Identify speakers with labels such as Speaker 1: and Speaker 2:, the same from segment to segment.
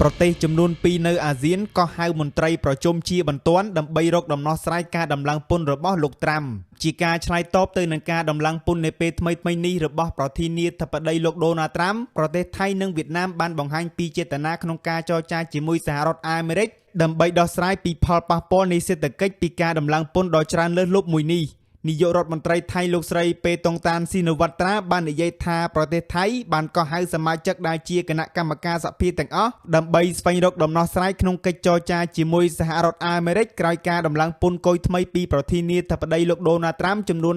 Speaker 1: ប្រទេសចំនួន2នៅអាស៊ានក៏ហៅមន្ត្រីប្រជុំជាបន្ទាន់ដើម្បីរកដំណោះស្រាយការដំឡើងពន្ធរបស់លោកត្រាំជាការឆ្លើយតបទៅនឹងការដំឡើងពន្ធនៅពេលថ្មីៗនេះរបស់ប្រធានាធិបតីលោកដូណាល់ត្រាំប្រទេសថៃនិងវៀតណាមបានបង្ហាញពីចេតនាក្នុងការចរចាជាមួយសហរដ្ឋអាមេរិកដើម្បីដោះស្រាយពីផលប៉ះពាល់នៃសេដ្ឋកិច្ចពីការដំឡើងពន្ធដ៏ច្រើនលើសលប់មួយនេះនាយករដ្ឋមន្ត្រីថៃលោកស្រីពេតុងតានស៊ីណូវ៉ាត្រាបាននិយាយថាប្រទេសថៃបានកោះហៅសមាជិកដែលជាគណៈកម្មការសភាទាំងអស់ដើម្បីស្វែងរកដំណោះស្រាយក្នុងកិច្ចចរចាជាមួយសហរដ្ឋអាមេរិកក្រោយការដំឡើងពន្ធគយថ្មីពីប្រធានាធិបតីលោកដូណាល់ត្រាំចំនួន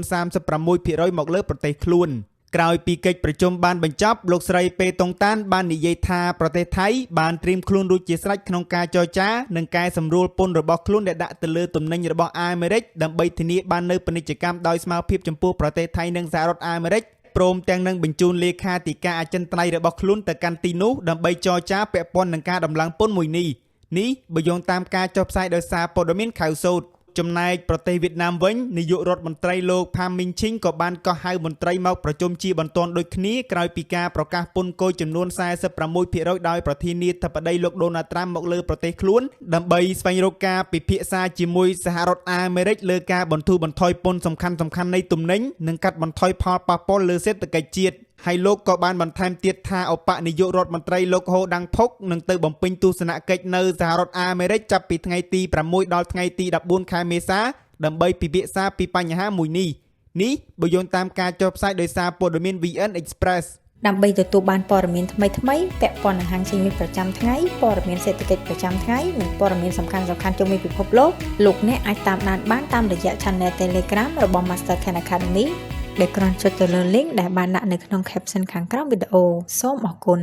Speaker 1: 36% មកលើប្រទេសខ្លួនក្រោយពីកិច្ចប្រជុំបានបញ្ចប់លោកស្រីពេតុងតានបាននិយាយថាប្រទេសថៃបានត្រៀមខ្លួនរួចជាស្រេចក្នុងការចរចានិងកែសម្រួលពន្ធរបស់ខ្លួនដែលដាក់ទៅលើទំនិញរបស់អាមេរិកដើម្បីធានាបាននូវពាណិជ្ជកម្មដោយស្មើភាពចំពោះប្រទេសថៃនិងសហរដ្ឋអាមេរិកព្រមទាំងនឹងបញ្ជូនលេខាធិការអចិន្ត្រៃយ៍របស់ខ្លួនទៅកាន់ទីនោះដើម្បីចរចាពាក់ព័ន្ធនឹងការដំឡើងពន្ធមួយនេះបើយោងតាមការចុះផ្សាយដោយសារព័ត៌មានខៅសូតចំណែកប្រទេសវៀតណាមវិញនាយករដ្ឋមន្ត្រីលោកផាមីងឈីងក៏បានកោះហៅមន្ត្រីមកប្រជុំជាបន្ទាន់ដូចគ្នាក្រោយពីការប្រកាសពន្ធគយចំនួន 46% ដោយប្រធានាធិបតីលោកដូណាល់ត្រាំមកលើប្រទេសខ្លួនដើម្បីស្វែងរកការពិភាក្សាជាមួយសហរដ្ឋអាមេរិកលើការបន្ធូរបន្ថយពន្ធសំខាន់ៗនៃទំនិញនិងកាត់បន្ថយផលប៉ះពាល់លើសេដ្ឋកិច្ចជាតិហើយលោកក៏បានបន្ថែមទៀតថាឧបនាយករដ្ឋមន្ត្រីលោកហូដាំងផុកនឹងទៅបំពេញទស្សនកិច្ចនៅសហរដ្ឋអាមេរិកចាប់ពីថ្ងៃទី6ដល់ថ្ងៃទី14ខែមេសាដើម្បីពិភាក្សាពីបញ្ហាមួយនេះបើយោងតាមការចុះផ្សាយដោយសារព័ត៌មាន VN Express
Speaker 2: ដើម្បីទទួលបានព័ត៌មានថ្មីៗពាក់ព័ន្ធនឹងហាងជីវិតប្រចាំថ្ងៃព័ត៌មានសេដ្ឋកិច្ចប្រចាំថ្ងៃនិងព័ត៌មានសំខាន់ៗជុំវិញពិភពលោកអ្នកអាចតាមដានបានតាមរយៈ Channel Telegram របស់ Master Khan Academy ដែលគ្រាន់ចុចទៅលើ link ដែលបានដាក់នៅក្នុង caption ខាងក្រោមវីដេអូសូមអរគុណ